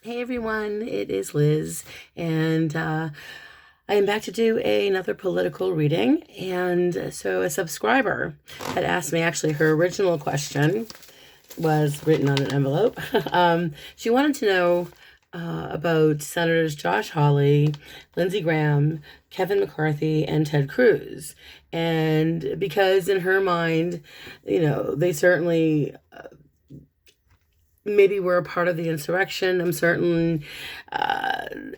Hey everyone, it is Liz, and I am back to do another political reading. And so, a subscriber had asked me, actually, her original question was written on an envelope. She wanted to know about Senators Josh Hawley, Lindsey Graham, Kevin McCarthy, and Ted Cruz. And because in her mind, they certainly maybe were a part of the insurrection. I'm certain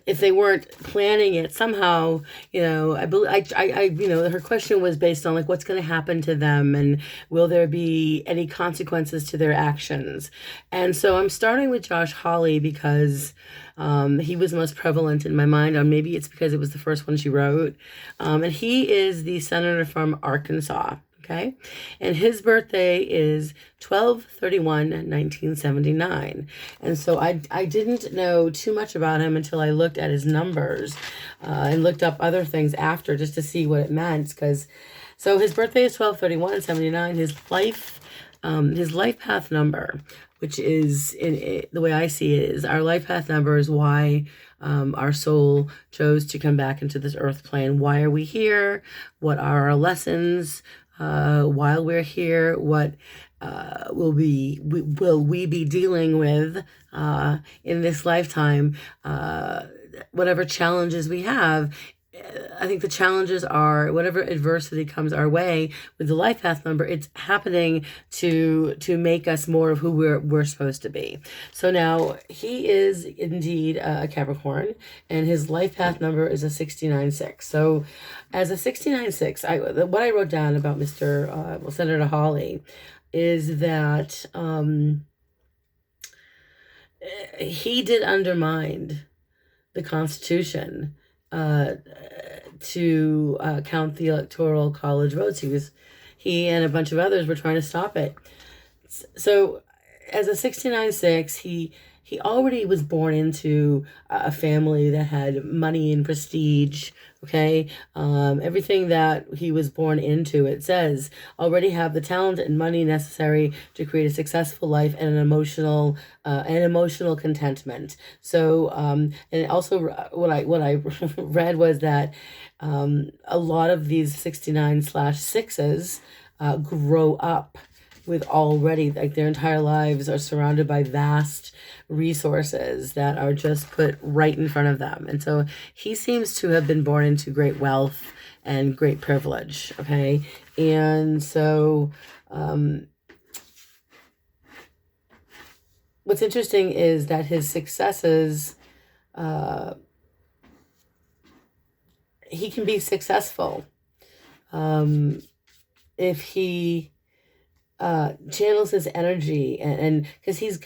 if they weren't planning it somehow, I believe her question was based on like what's going to happen to them and will there be any consequences to their actions. And so I'm starting with Josh Hawley because he was most prevalent in my mind. Or maybe it's because it was the first one she wrote. And he is the senator from Arkansas. Okay. And his birthday is 12/31/1979. And so I didn't know too much about him until I looked at his numbers and looked up other things after just to see what it meant. So his birthday is 12/31/79. His life path number, which is the way I see it, is our life path number is why our soul chose to come back into this earth plane. Why are we here? What are our lessons? While we're here, what will we be dealing with in this lifetime? Whatever challenges we have, I think the challenges are whatever adversity comes our way with the life path number. It's happening to make us more of who we're supposed to be. So now he is indeed a Capricorn, and his life path number is a 69/6. So as a 69/6, what I wrote down about Senator Hawley is that he did undermine the Constitution to count the Electoral College votes. He and a bunch of others were trying to stop it. So as a 69/6, he already was born into a family that had money and prestige. Okay, everything that he was born into, it says, already have the talent and money necessary to create a successful life and an emotional contentment. So, and also what I read was that a lot of these 69/6s grow up with already like their entire lives are surrounded by vast resources that are just put right in front of them. And so he seems to have been born into great wealth and great privilege. Okay. And so what's interesting is that his successes, he can be successful if he channels his energy and because he's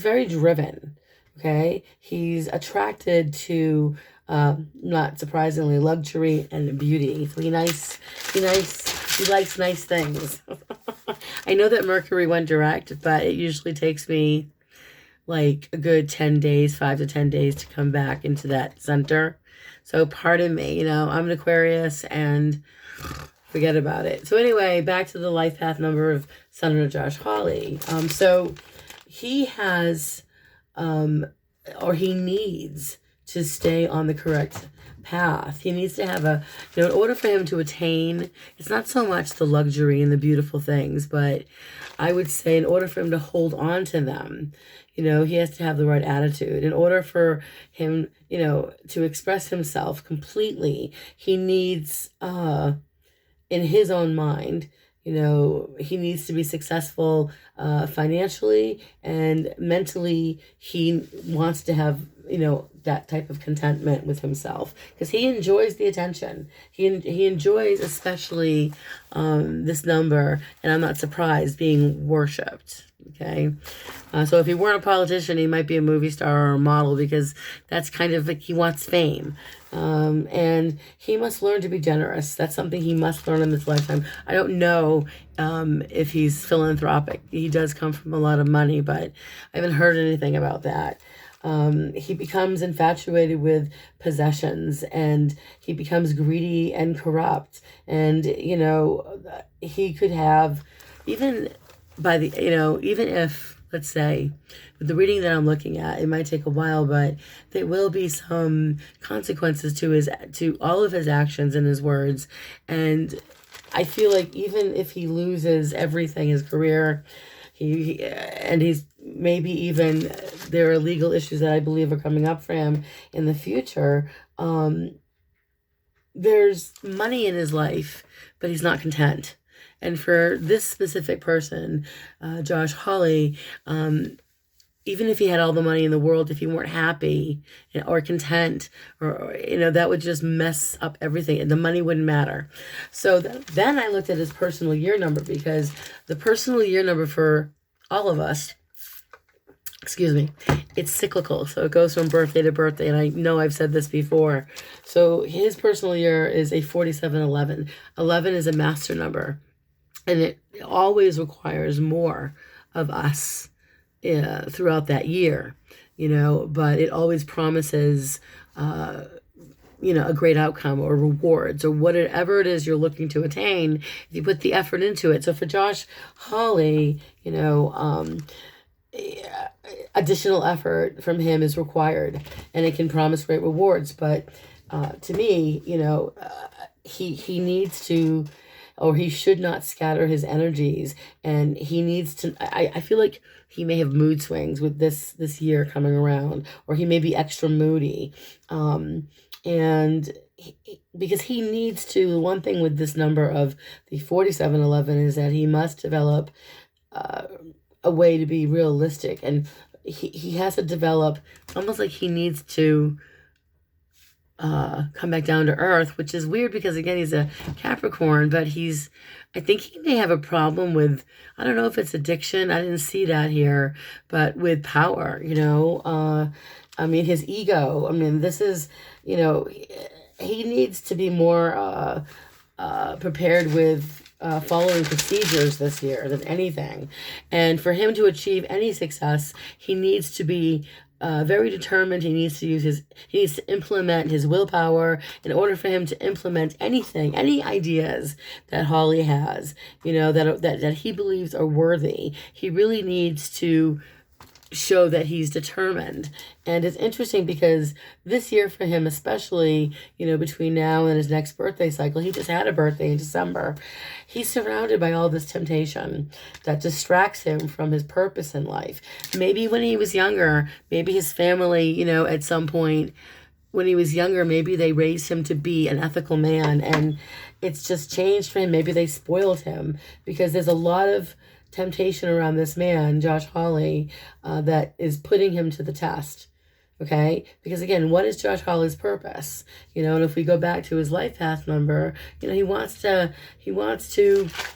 very driven. Okay, he's attracted to not surprisingly luxury and beauty. So he likes nice things. I know that Mercury went direct, but it usually takes me like a good 10 days, 5 to 10 days to come back into that center. So pardon me, I'm an Aquarius and forget about it. So anyway, back to the life path number of Senator Josh Hawley. So he has, or he needs to stay on the correct path. He needs to have in order for him to attain, it's not so much the luxury and the beautiful things, but I would say in order for him to hold on to them, he has to have the right attitude. In order for him, to express himself completely, he needs, in his own mind, he needs to be successful financially and mentally. He wants to have, that type of contentment with himself because he enjoys the attention. He enjoys especially this number, and I'm not surprised, being worshipped. Okay. So if he weren't a politician, he might be a movie star or a model because that's kind of like he wants fame. And he must learn to be generous. That's something he must learn in this lifetime. I don't know if he's philanthropic. He does come from a lot of money, but I haven't heard anything about that. He becomes infatuated with possessions and he becomes greedy and corrupt. And, he could have even even if, let's say, with the reading that I'm looking at, it might take a while, but there will be some consequences to all of his actions and his words. And I feel like even if he loses everything, his career, and he's maybe even there are legal issues that I believe are coming up for him in the future. There's money in his life, but he's not content. And for this specific person, Josh Hawley, even if he had all the money in the world, if he weren't happy or content, or that would just mess up everything, and the money wouldn't matter. So then I looked at his personal year number, because the personal year number for all of us, excuse me, it's cyclical. So it goes from birthday to birthday. And I know I've said this before. So his personal year is a 4711. 11 is a master number. And it always requires more of us throughout that year, but it always promises, a great outcome or rewards or whatever it is you're looking to attain if you put the effort into it. So for Josh Hawley, additional effort from him is required, and it can promise great rewards. But to me, he needs to, or he should not scatter his energies, and he needs to. I feel like he may have mood swings with this year coming around, or he may be extra moody, and because he needs to. One thing with this number of the 4711 is that he must develop a way to be realistic, and he has to develop, almost like he needs to come back down to earth, which is weird because, again, he's a Capricorn, but I think he may have a problem with, I don't know if it's addiction, I didn't see that here, but with power, his ego, this is, he needs to be more prepared with following procedures this year than anything. And for him to achieve any success, he needs to be very determined. He needs to implement his willpower in order for him to implement anything, any ideas that Hawley has, that he believes are worthy. He really needs to show that he's determined. And it's interesting because this year for him, especially, between now and his next birthday cycle, he just had a birthday in December. He's surrounded by all this temptation that distracts him from his purpose in life. Maybe when he was younger, maybe his family, at some point when he was younger, maybe they raised him to be an ethical man, and it's just changed for him. Maybe they spoiled him, because there's a lot of temptation around this man, Josh Hawley, that is putting him to the test. Okay? Because again, what is Josh Hawley's purpose? And if we go back to his life path number, he wants to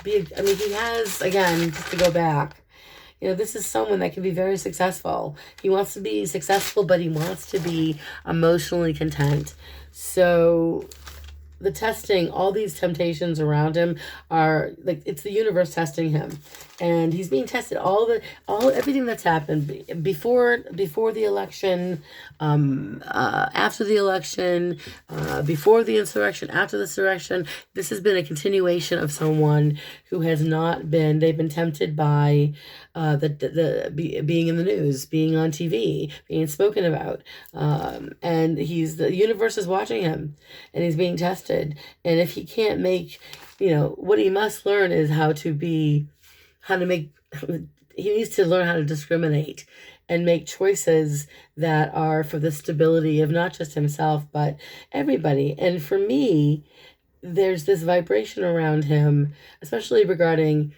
be, he has, again, just to go back, this is someone that can be very successful. He wants to be successful, but he wants to be emotionally content. So the testing, all these temptations around him are like, it's the universe testing him, and he's being tested. Everything that's happened before the election, after the election, before the insurrection, after the insurrection, this has been a continuation of someone who has not been. They've been tempted by being in the news, being on TV, being spoken about, and the universe is watching him, and he's being tested. And if he can't make, what he must learn is he needs to learn how to discriminate and make choices that are for the stability of not just himself, but everybody. And for me, there's this vibration around him, especially regarding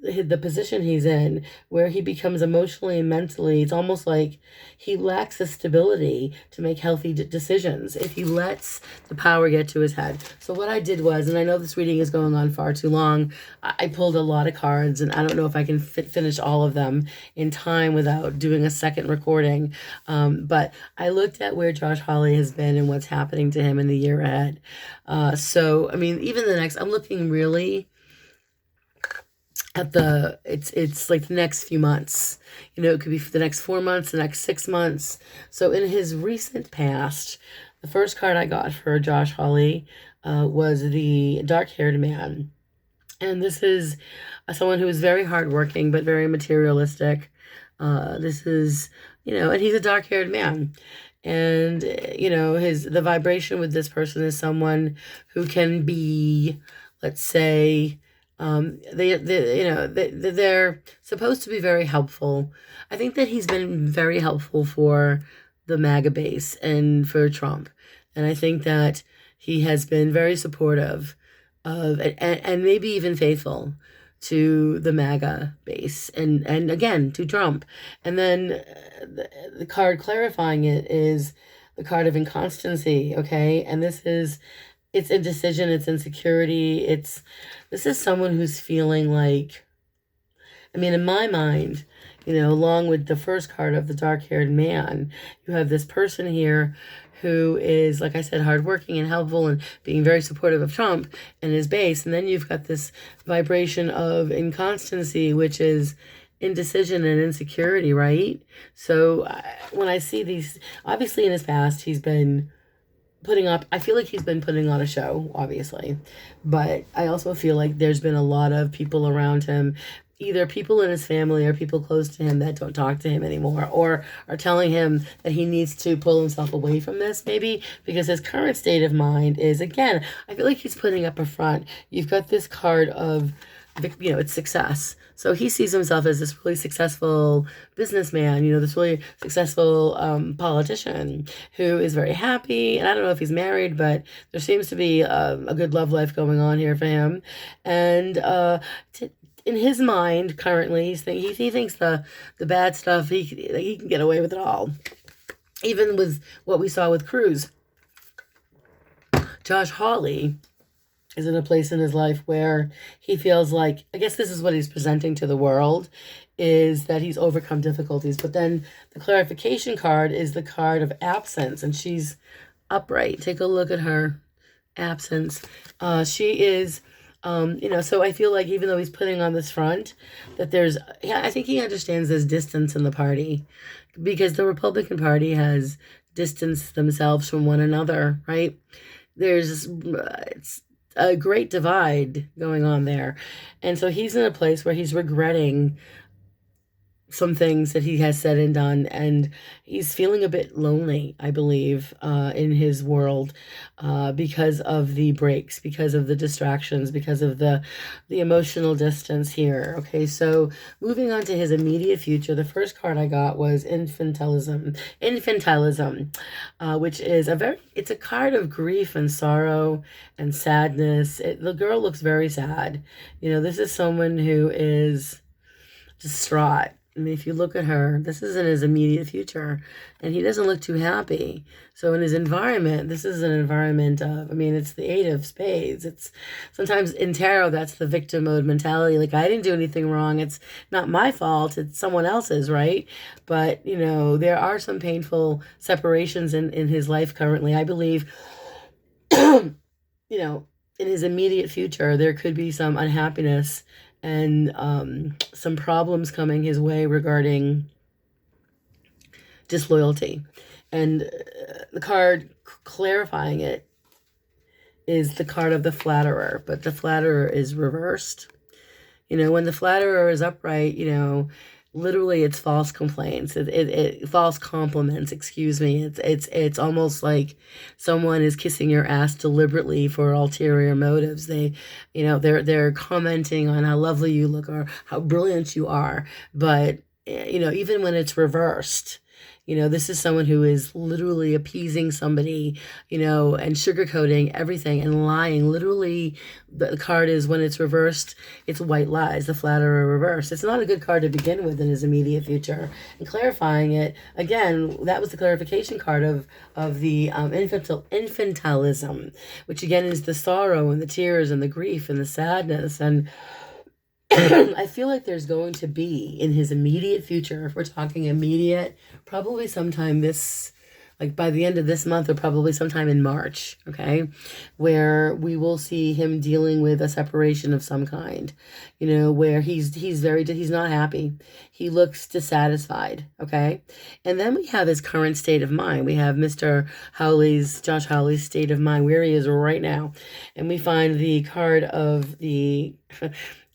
the position he's in, where he becomes emotionally and mentally, it's almost like he lacks the stability to make healthy decisions if he lets the power get to his head. So what I did was, and I know this reading is going on far too long, I pulled a lot of cards, and I don't know if I can finish all of them in time without doing a second recording, but I looked at where Josh Hawley has been and what's happening to him in the year ahead. Even I'm looking really at it's like the next few months. It could be for the next 4 months, the next 6 months. So in his recent past, the first card I got for Josh Hawley was the dark-haired man. And this is someone who is very hardworking but very materialistic. This is, and he's a dark-haired man. And, the vibration with this person is someone who can be, let's say, they're supposed to be very helpful. I think that he's been very helpful for the MAGA base and for Trump. And I think that he has been very supportive of, and maybe even faithful to the MAGA base and again to Trump. And then the card clarifying it is the card of inconstancy, okay? And it's indecision, it's insecurity, this is someone who's feeling like, in my mind, along with the first card of the dark-haired man, you have this person here who is, like I said, hardworking and helpful and being very supportive of Trump and his base. And then you've got this vibration of inconstancy, which is indecision and insecurity, right? So when I see these, obviously in his past, he's been I feel like he's been putting on a show, obviously. But I also feel like there's been a lot of people around him, either people in his family or people close to him that don't talk to him anymore or are telling him that he needs to pull himself away from this, maybe because his current state of mind is, again, I feel like he's putting up a front. You've got this card of, it's success. So he sees himself as this really successful businessman, this really successful politician who is very happy. And I don't know if he's married, but there seems to be a good love life going on here for him. And in his mind, currently, he thinks the bad stuff, he can get away with it all. Even with what we saw with Cruz. Josh Hawley is in a place in his life where he feels like, I guess this is what he's presenting to the world, is that he's overcome difficulties. But then the clarification card is the card of absence, and she's upright. Take a look at her. Absence. She is... so I feel like even though he's putting on this front, that I think he understands there's distance in the party because the Republican Party has distanced themselves from one another, right? It's a great divide going on there. And so he's in a place where he's regretting some things that he has said and done, and he's feeling a bit lonely, I believe, in his world, because of the breaks, because of the distractions, because of the emotional distance here. Okay, so moving on to his immediate future, the first card I got was infantilism, which is it's a card of grief and sorrow and sadness. The girl looks very sad. This is someone who is distraught. If you look at her, this is in his immediate future, and he doesn't look too happy. So in his environment, this is an environment of, it's the 8 of spades. It's sometimes in tarot, that's the victim mode mentality. Like, I didn't do anything wrong. It's not my fault. It's someone else's, right? But, there are some painful separations in his life currently. I believe, in his immediate future, there could be some unhappiness and some problems coming his way regarding disloyalty. And the card clarifying it is the card of the flatterer, but the flatterer is reversed. When the flatterer is upright, literally it's false complaints, it false compliments, excuse me. It's almost like someone is kissing your ass deliberately for ulterior motives. They're commenting on how lovely you look or how brilliant you are. But even when it's reversed, this is someone who is literally appeasing somebody, and sugarcoating everything and lying. Literally, the card is, when it's reversed, it's white lies, the flatterer reversed. It's not a good card to begin with in his immediate future. And clarifying it, again, that was the clarification card of the infantilism, which again is the sorrow and the tears and the grief and the sadness. And I feel like there's going to be, in his immediate future, if we're talking immediate, probably sometime by the end of this month or probably sometime in March, okay, where we will see him dealing with a separation of some kind, where he's not happy. He looks dissatisfied, okay? And then we have his current state of mind. We have Josh Hawley's state of mind, where he is right now. And we find the card of the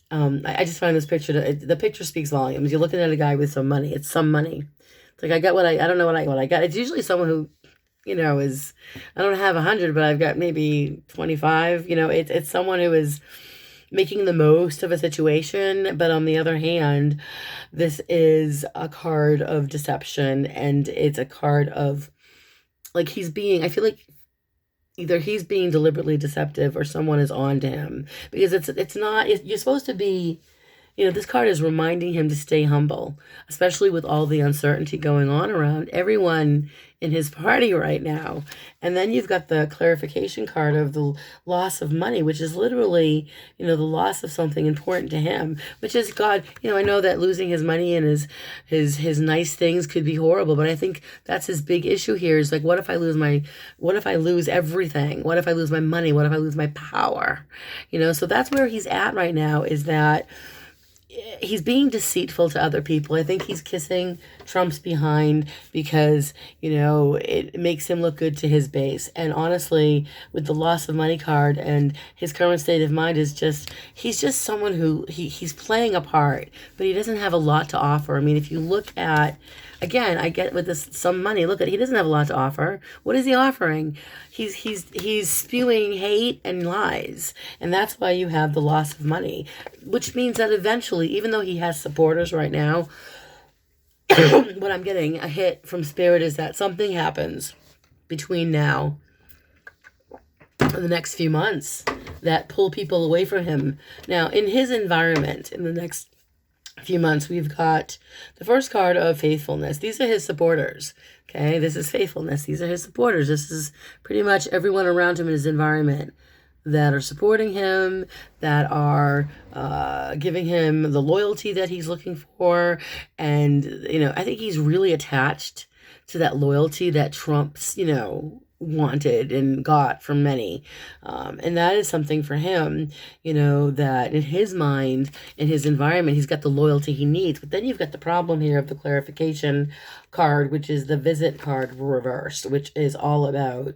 I just find this picture, the picture speaks volumes. You're looking at a guy with some money. It's some money. It's like, I don't know what I got. It's usually someone who, is, I don't have 100, but I've got maybe 25. It's someone who is making the most of a situation. But on the other hand, this is a card of deception, and it's a card of, like, I feel like either he's being deliberately deceptive or someone is on to him, because you're supposed to be, this card is reminding him to stay humble, especially with all the uncertainty going on around everyone in his party right now. And then you've got the clarification card of the loss of money, which is literally, the loss of something important to him, which is God. I know that losing his money and his nice things could be horrible, but I think that's his big issue here is like, what if I lose everything? What if I lose my money? What if I lose my power? So that's where he's at right now, is that he's being deceitful to other people. I think he's kissing Trump's behind because, it makes him look good to his base. And honestly, with the loss of money card and his current state of mind he's just someone who he's playing a part, but he doesn't have a lot to offer. I mean, if you look at, again, I get with this some money. Look at, he doesn't have a lot to offer. What is he offering? He's spewing hate and lies, and that's why you have the loss of money, which means that eventually, even though he has supporters right now, what I'm getting a hit from Spirit is that something happens between now and the next few months that pull people away from him. Now, in his environment, in the next few months, we've got the first card of faithfulness. These are his supporters. Okay, this is faithfulness. These are his supporters. This is pretty much everyone around him in his environment that are supporting him, that are giving him the loyalty that he's looking for. And, I think he's really attached to that loyalty that Trump's, wanted and got from many. And that is something for him, that in his mind, in his environment, he's got the loyalty he needs. But then you've got the problem here of the clarification card, which is the visit card reversed, which is all about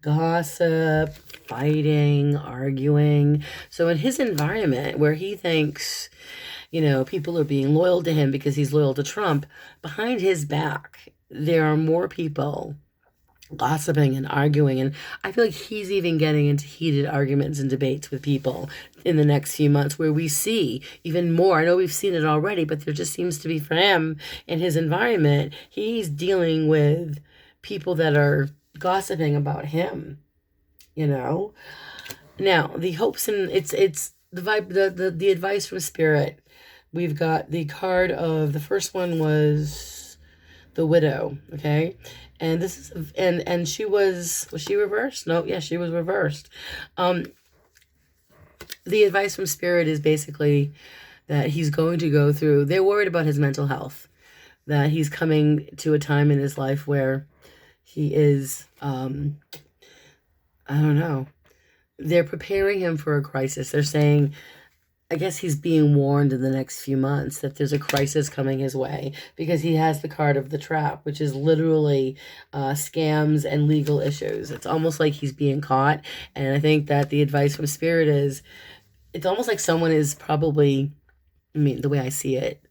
gossip, fighting, arguing. So in his environment where he thinks, people are being loyal to him because he's loyal to Trump, behind his back, there are more people gossiping and arguing. And I feel like he's even getting into heated arguments and debates with people in the next few months where we see even more. I know we've seen it already, but there just seems to be, for him in his environment, he's dealing with people that are gossiping about him, Now, the hopes and it's the vibe, the advice from Spirit. We've got the card of, the first one was the widow, okay? And this is, and she was she reversed? No, yeah, she was reversed. The advice from Spirit is basically that he's going to go through, they're worried about his mental health, that he's coming to a time in his life where he is, I don't know, they're preparing him for a crisis. They're saying, I guess he's being warned in the next few months that there's a crisis coming his way, because he has the card of the trap, which is literally scams and legal issues. It's almost like he's being caught. And I think that the advice from Spirit is, it's almost like someone is probably, the way I see it,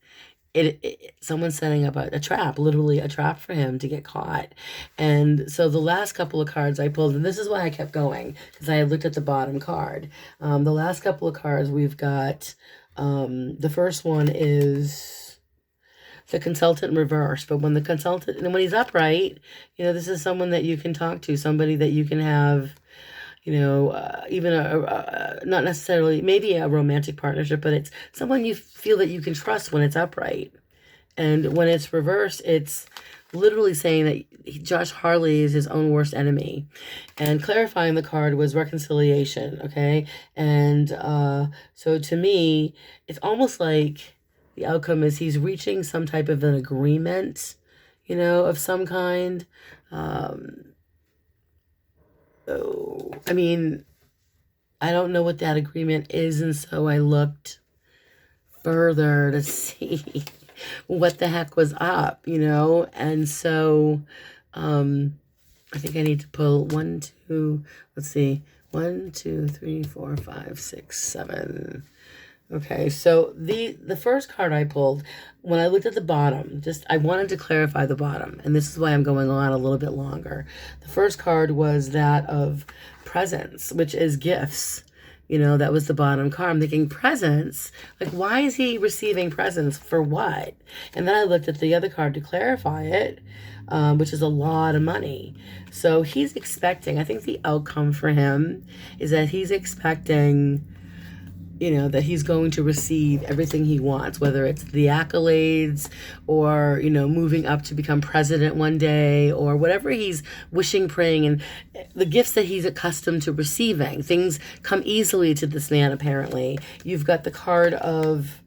someone's setting up a trap, literally a trap for him to get caught. And so the last couple of cards I pulled, and this is why I kept going, because I had looked at the bottom card. The last couple of cards we've got, the first one is the consultant reverse. But when the consultant, and when he's upright, this is someone that you can talk to, somebody that you can have, even not necessarily, maybe a romantic partnership, but it's someone you feel that you can trust when it's upright. And when it's reversed, it's literally saying that Josh Hawley is his own worst enemy. And clarifying the card was reconciliation, okay? And so to me, it's almost like the outcome is he's reaching some type of an agreement, of some kind. So, I don't know what that agreement is, and so I looked further to see what the heck was up, and so I think I need to pull 1, 2, let's see, 1, 2, 3, 4, 5, 6, 7. Okay, so the first card I pulled, when I looked at the bottom, just I wanted to clarify the bottom, and this is why I'm going on a little bit longer. The first card was that of presents, which is gifts. That was the bottom card. I'm thinking presents? Like, why is he receiving presents for what? And then I looked at the other card to clarify it, which is a lot of money. So he's expecting, I think the outcome for him is that he's expecting that he's going to receive everything he wants, whether it's the accolades or, moving up to become president one day or whatever he's wishing, praying, and the gifts that he's accustomed to receiving. Things come easily to this man, apparently. You've got the card of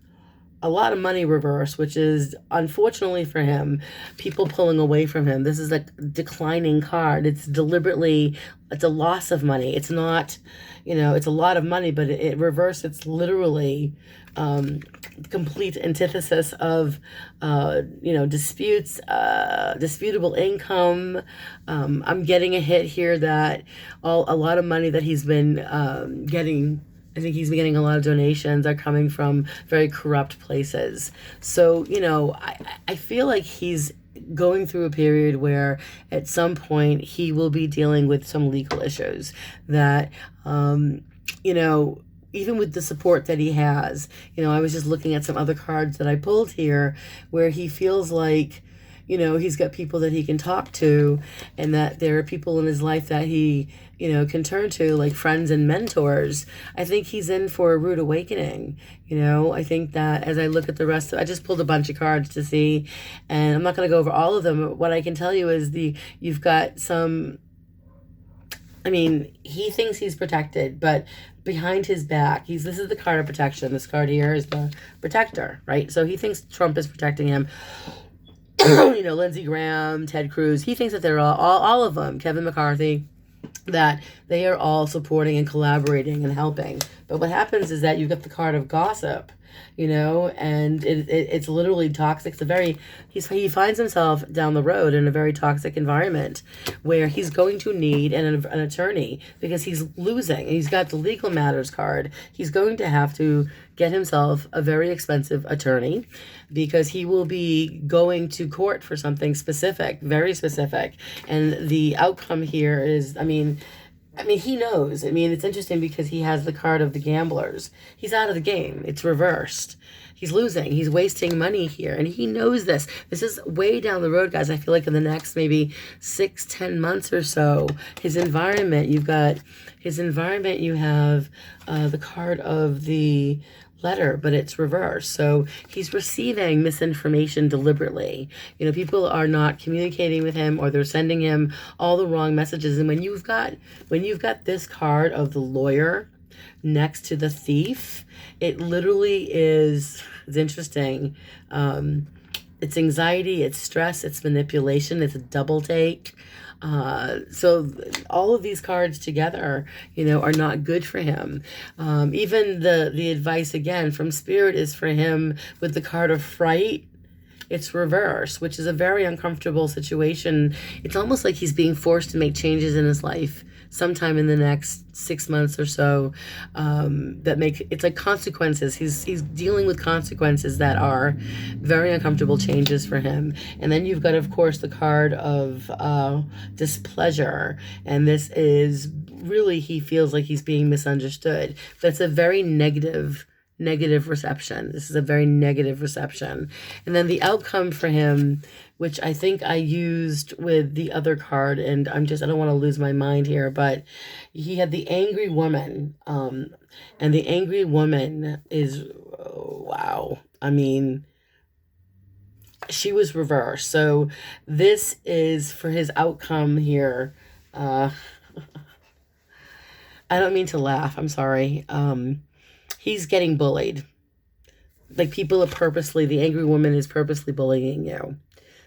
a lot of money reverse, which is unfortunately for him, people pulling away from him. This is a declining card. It's a loss of money. It's not, it's a lot of money, but it reverse, it's literally complete antithesis of, disputes, disputable income. I'm getting a hit here that a lot of money that he's been getting, I think he's been getting a lot of donations are coming from very corrupt places. So, I feel like he's going through a period where at some point he will be dealing with some legal issues that, even with the support that he has, I was just looking at some other cards that I pulled here where he feels like, he's got people that he can talk to and that there are people in his life that he, can turn to, like friends and mentors. I think he's in for a rude awakening. I think that as I look at the rest I just pulled a bunch of cards to see, and I'm not going to go over all of them. What I can tell you is you've got some, he thinks he's protected, but behind his back, this is the card of protection. This card here is the protector, right? So he thinks Trump is protecting him. Lindsey Graham, Ted Cruz. He thinks that they're all of them, Kevin McCarthy, that they are all supporting and collaborating and helping. But what happens is that you've got the card of gossip, and it's literally toxic. He finds himself down the road in a very toxic environment where he's going to need an attorney because he's losing. He's got the legal matters card. He's going to have to get himself a very expensive attorney because he will be going to court for something specific, very specific. And the outcome here is, he knows. It's interesting because he has the card of the gamblers. He's out of the game. It's reversed. He's losing. He's wasting money here. And he knows this. This is way down the road, guys. I feel like in the next maybe 6-10 months or so, you have the card of the letter, but it's reversed. So he's receiving misinformation deliberately. People are not communicating with him, or they're sending him all the wrong messages. And when you've got this card of the lawyer next to the thief, it literally it's interesting. It's anxiety, it's stress, it's manipulation, it's a double take. So all of these cards together, are not good for him. Even the advice again from Spirit is for him with the card of fright. It's reverse, which is a very uncomfortable situation. It's almost like he's being forced to make changes in his life sometime in the next 6 months or so, it's like consequences. He's dealing with consequences that are very uncomfortable changes for him. And then you've got, of course, the card of displeasure, and this is really, he feels like he's being misunderstood. That's a very negative reception. This is a very negative reception. And then the outcome for him, which I think I used with the other card, and I don't want to lose my mind here, but he had the angry woman. And the angry woman is, wow. She was reversed. So this is for his outcome here. I don't mean to laugh. I'm sorry. He's getting bullied. Like the angry woman is purposely bullying you.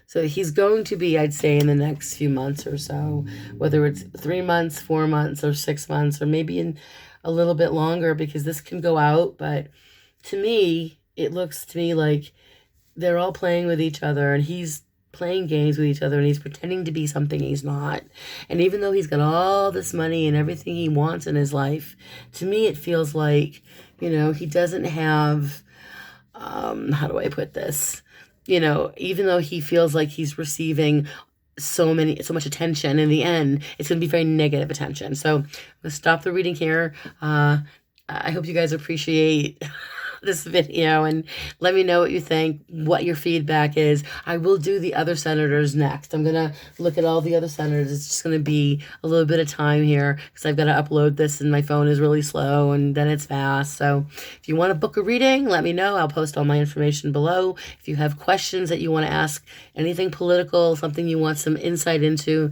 So he's going to be, I'd say, in the next few months or so, whether it's 3 months, 4 months, or 6 months, or maybe in a little bit longer, because this can go out. But to me, it looks to me like they're all playing with each other, and he's playing games with each other, and he's pretending to be something he's not. And even though he's got all this money and everything he wants in his life, to me it feels like, He doesn't have, how do I put this? Even though he feels like he's receiving so much attention, in the end, it's going to be very negative attention. So I'm going to stop the reading here. I hope you guys appreciate this video and let me know what you think, what your feedback is. I will do the other senators next. I'm going to look at all the other senators. It's just going to be a little bit of time here because I've got to upload this and my phone is really slow and then it's fast. So if you want to book a reading, let me know. I'll post all my information below. If you have questions that you want to ask, anything political, something you want some insight into,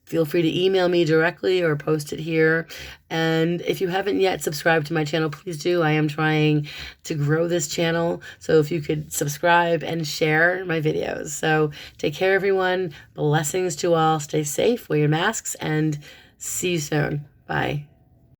feel free to email me directly or post it here. And if you haven't yet subscribed to my channel, please do. I am trying to grow this channel. So if you could subscribe and share my videos. So take care, everyone. Blessings to all. Stay safe, wear your masks, and see you soon. Bye.